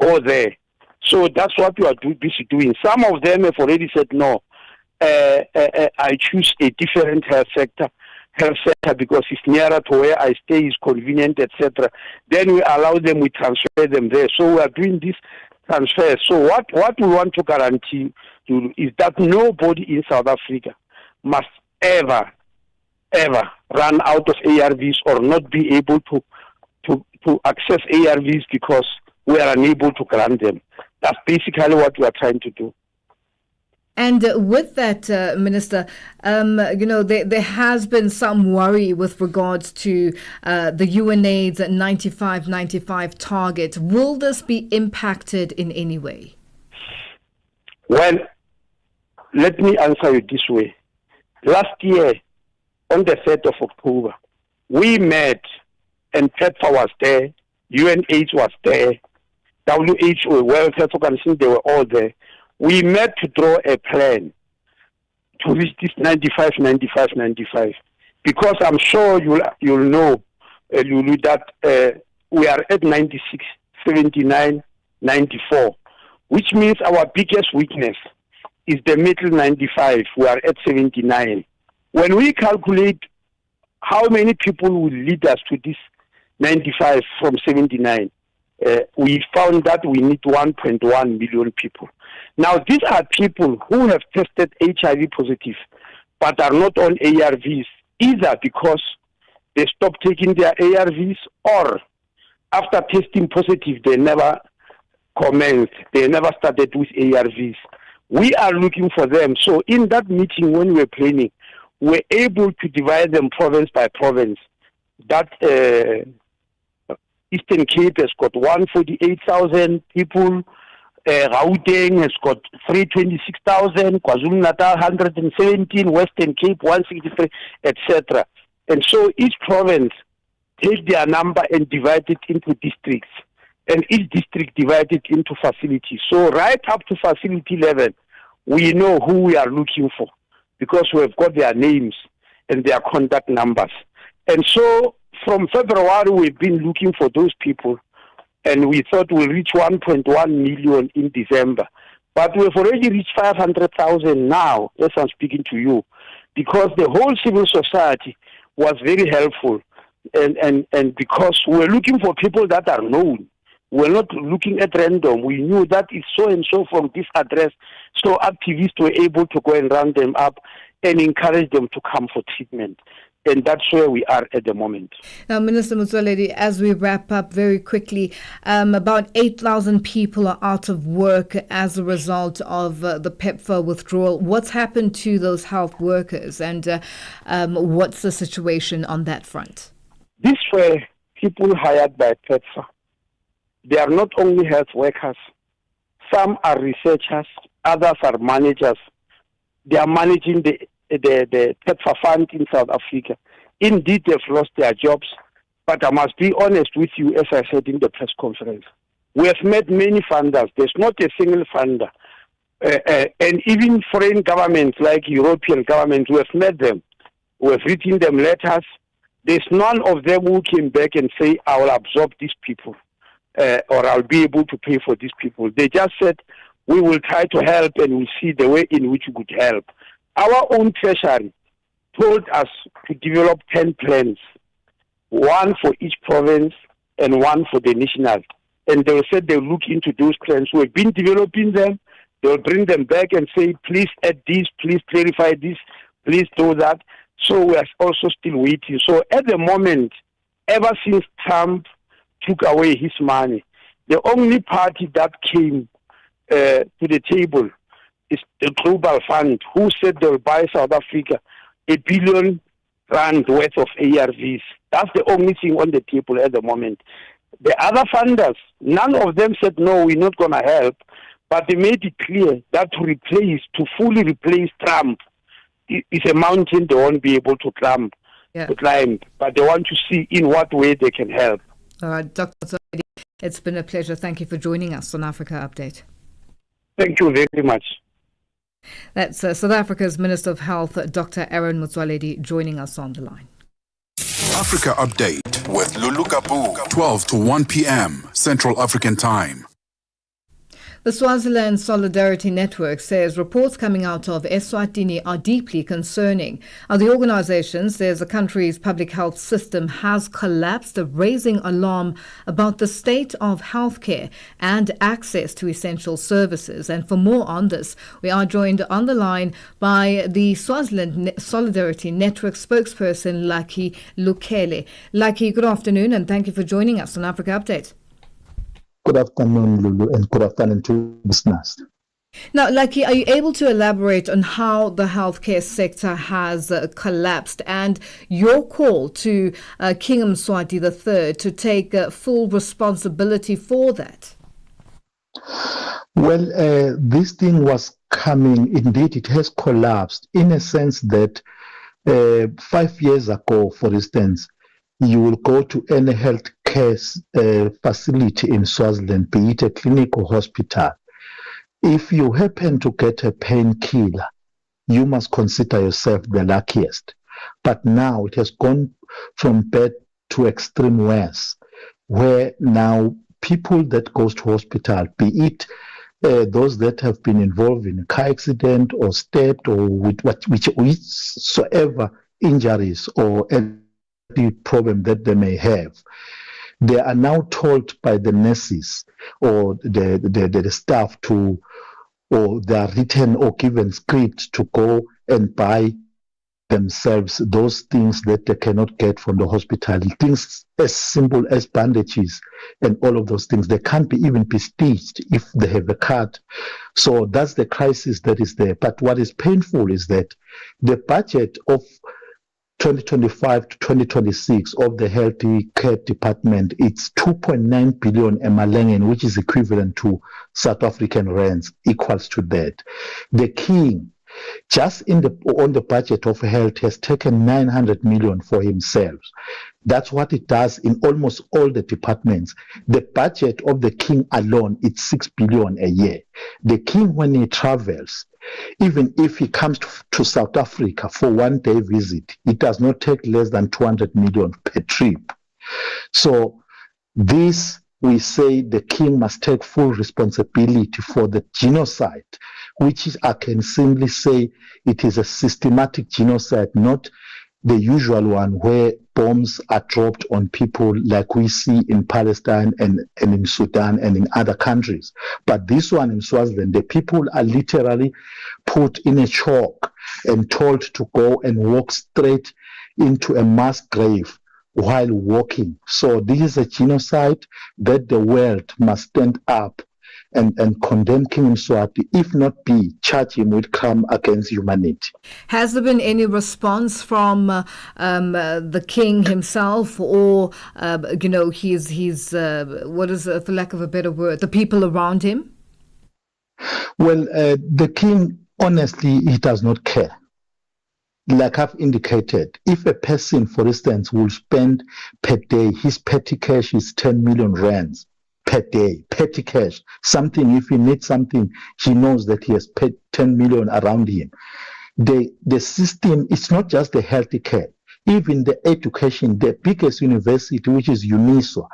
go there. So that's what we are busy doing. Some of them have already said, no, I choose a different health sector because it's nearer to where I stay, is convenient, etc. Then we allow them, we transfer them there. So we are doing this transfer. So what we want to guarantee is that nobody in South Africa must ever run out of ARVs or not be able to access ARVs because we are unable to grant them. That's basically what we are trying to do. And with that, Minister, there has been some worry with regards to the UNAIDS 95/95 target. Will this be impacted in any way? Well, let me answer you this way. Last year, on the 3rd of October, we met, and PEPFAR was there, UNAIDS was there, WHO, World Health Organization, they were all there. We met to draw a plan to reach this 95/95/95, because I'm sure you'll know, Lulu, that we are at 96, 79, 94, which means our biggest weakness is the middle 95. We are at 79. When we calculate how many people will lead us to this 95 from 79? We found that we need 1.1 million people. Now, these are people who have tested HIV positive, but are not on ARVs, either because they stopped taking their ARVs, or after testing positive, they never commenced, they never started with ARVs. We are looking for them. So in that meeting, when we were planning, we're able to divide them province by province. That Eastern Cape has got 148,000 people. Gauteng has got 326,000, KwaZulu-Natal 117, Western Cape 163, etc. And so each province take their number and divide it into districts, and each district divided into facilities. So right up to facility level, we know who we are looking for because we have got their names and their contact numbers. And so from February, we've been looking for those people, and we thought we'll reach 1.1 million in December. But we've already reached 500,000 now, as I'm speaking to you, because the whole civil society was very helpful, and because we're looking for people that are known. We're not looking at random. We knew that it's so-and-so from this address, so activists were able to go and round them up and encourage them to come for treatment. And that's where we are at the moment. Now, Minister Motsoaledi, as we wrap up very quickly, about 8,000 people are out of work as a result of the PEPFAR withdrawal. What's happened to those health workers, and what's the situation on that front? These were people hired by PEPFAR. They are not only health workers. Some are researchers, others are managers. They are managing the PEPFAR fund in South Africa. Indeed, they've lost their jobs, but I must be honest with you, as I said in the press conference. We have met many funders. There's not a single funder. And even foreign governments like European governments, we have met them. We have written them letters. There's none of them who came back and say, I will absorb these people, or I'll be able to pay for these people. They just said, we will try to help, and we'll see the way in which we could help. Our own treasury told us to develop 10 plans, one for each province and one for the national. And they said they'll look into those plans. We've been developing them. They'll bring them back and say, please add this, please clarify this, please do that. So we are also still waiting. So at the moment, ever since Trump took away his money, the only party that came to the table is the Global Fund, who said they'll buy South Africa R1 billion worth of ARVs. That's the only thing on the table at the moment. The other funders, none of them said, no, we're not going to help, but they made it clear that to fully replace Trump is a mountain they won't be able to climb, but they want to see in what way they can help. All right, Dr. Motsoaledi, it's been a pleasure. Thank you for joining us on Africa Update. Thank you very much. That's South Africa's Minister of Health, Dr. Aaron Motsoaledi, joining us on the line. Africa Update with Lulu Kabu, 12 to 1 p.m. Central African Time. The Swaziland Solidarity Network says reports coming out of Eswatini are deeply concerning. The organization says the country's public health system has collapsed, raising alarm about the state of healthcare and access to essential services. And for more on this, we are joined on the line by the Swaziland Solidarity Network spokesperson, Lucky Lukele. Lucky, good afternoon, and thank you for joining us on Africa Update. Good afternoon, Lulu, and good afternoon to listeners. Now, Lucky, are you able to elaborate on how the healthcare sector has collapsed and your call to King Mswati III to take full responsibility for that? Well, this thing was coming. Indeed, it has collapsed in a sense that 5 years ago, for instance, you will go to any health care facility in Swaziland, be it a clinic or hospital. If you happen to get a painkiller, you must consider yourself the luckiest. But now it has gone from bad to extreme worse, where now people that goes to hospital, be it those that have been involved in a car accident or stabbed or with whichsoever injuries or problem that they may have. They are now told by the nurses or the staff or they are written or given script to go and buy themselves those things that they cannot get from the hospital. Things as simple as bandages and all of those things. They can't even be stitched if they have a cut. So that's the crisis that is there. But what is painful is that the budget of 2025 to 2026 of the Healthy Care Department, it's 2.9 billion Emalengen, which is equivalent to South African rands, equals to that. The King, just on the budget of health, has taken 900 million for himself. That's what it does in almost all the departments. The budget of the King alone is 6 billion a year. The King, when he travels, even if he comes to South Africa for 1 day visit, it does not take less than 200 million per trip. So this, we say the King must take full responsibility for the genocide, which is, I can simply say it is a systematic genocide, not the usual one where bombs are dropped on people like we see in Palestine and in Sudan and in other countries. But this one in Swaziland, the people are literally put in a chalk and told to go and walk straight into a mass grave while walking. So this is a genocide that the world must stand up and condemn King Mswati, if not charge him with crime against humanity. Has there been any response from the King himself, or his what is, for lack of a better word, the people around him? Well, the King, honestly, he does not care. Like I've indicated, if a person, for instance, will spend per day, his petty cash is 10 million rands per day, petty cash. Something, if he needs something, he knows that he has paid 10 million around him. The system, it's not just the healthy care, even the education, the biggest university, which is UNISWA,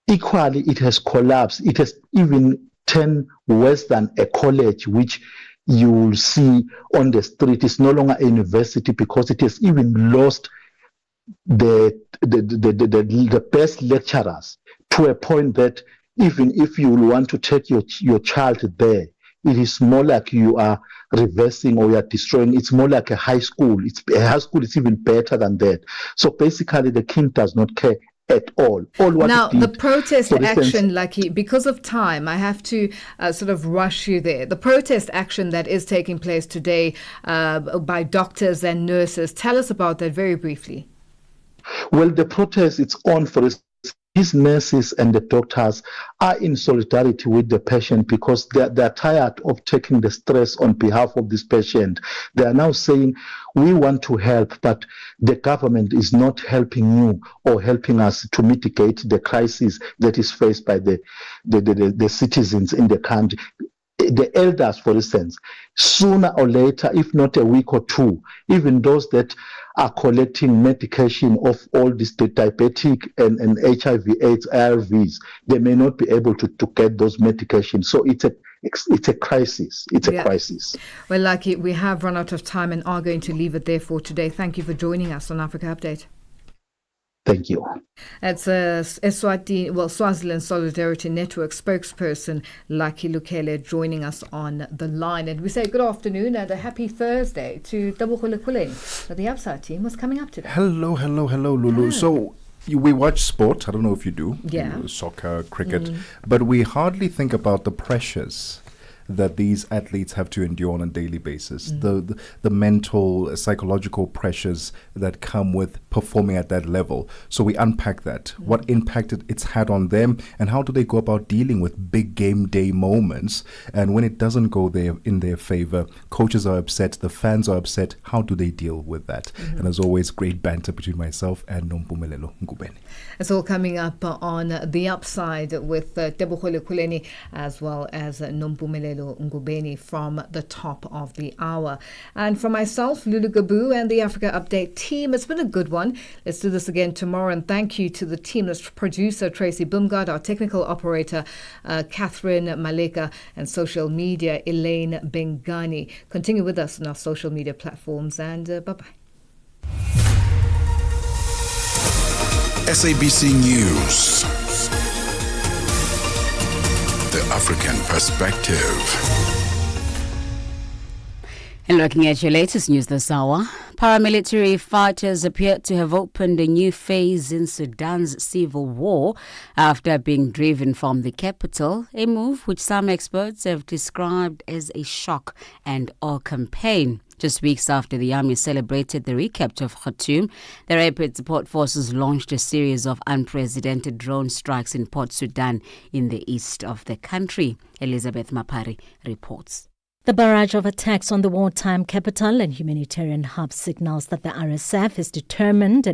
equally it has collapsed. It has even turned worse than a college, which you will see on the street. It's no longer a university because it has even lost the best lecturers, to a point that even if you want to take your child there, it is more like you are reversing or you are destroying. It's more like a high school. A high school is even better than that. So basically, the King does not care at all. Now, the protest action, Lucky, because of time, I have to sort of rush you there. The protest action that is taking place today by doctors and nurses, tell us about that very briefly. Well, the protest, it's on for these nurses and the doctors are in solidarity with the patient because they're tired of taking the stress on behalf of this patient. They are now saying, we want to help, but the government is not helping you or helping us to mitigate the crisis that is faced by the citizens in the country. The elders, for instance, sooner or later, if not a week or two, even those that are collecting medication of all these diabetic and HIV/AIDS ARVs, they may not be able to get those medications. So it's a crisis. It's a crisis. Well, Lucky, we have run out of time and are going to leave it there for today. Thank you for joining us on Africa Update. Thank you. It's Swaziland Solidarity Network spokesperson Lucky Lukele joining us on the line. And we say good afternoon and a happy Thursday to Tabukhule Kuleni. The Upside team was coming up today. Hello, Lulu. So we watch sport. I don't know if you do. Yeah. Soccer, cricket. But we hardly think about the pressures that these athletes have to endure on a daily basis, the mental, psychological pressures that come with performing at that level. So we unpack that, what impact it's had on them, and how do they go about dealing with big game day moments. And when it doesn't go in their favor, coaches are upset, the fans are upset. How do they deal with that? And as always, great banter between myself and Nompumelelo Ngubeni. It's all coming up on The Upside with Tabukhule Kuleni as well as Nompumelelo Ngubeni from the top of the hour. And from myself, Lulu Gabu, and the Africa Update team, it's been a good one. Let's do this again tomorrow. And thank you to the team, producer Tracy Bumgard, our technical operator Catherine Maleka, and social media Elaine Bengani. Continue with us on our social media platforms, and bye-bye. SABC News. The African Perspective. And looking at your latest news this hour, paramilitary fighters appear to have opened a new phase in Sudan's civil war after being driven from the capital, a move which some experts have described as a shock and awe campaign. Just weeks after the army celebrated the recapture of Khartoum, the Rapid Support Forces launched a series of unprecedented drone strikes in Port Sudan in the east of the country. Elizabeth Mapari reports. The barrage of attacks on the wartime capital and humanitarian hub signals that the RSF is determined and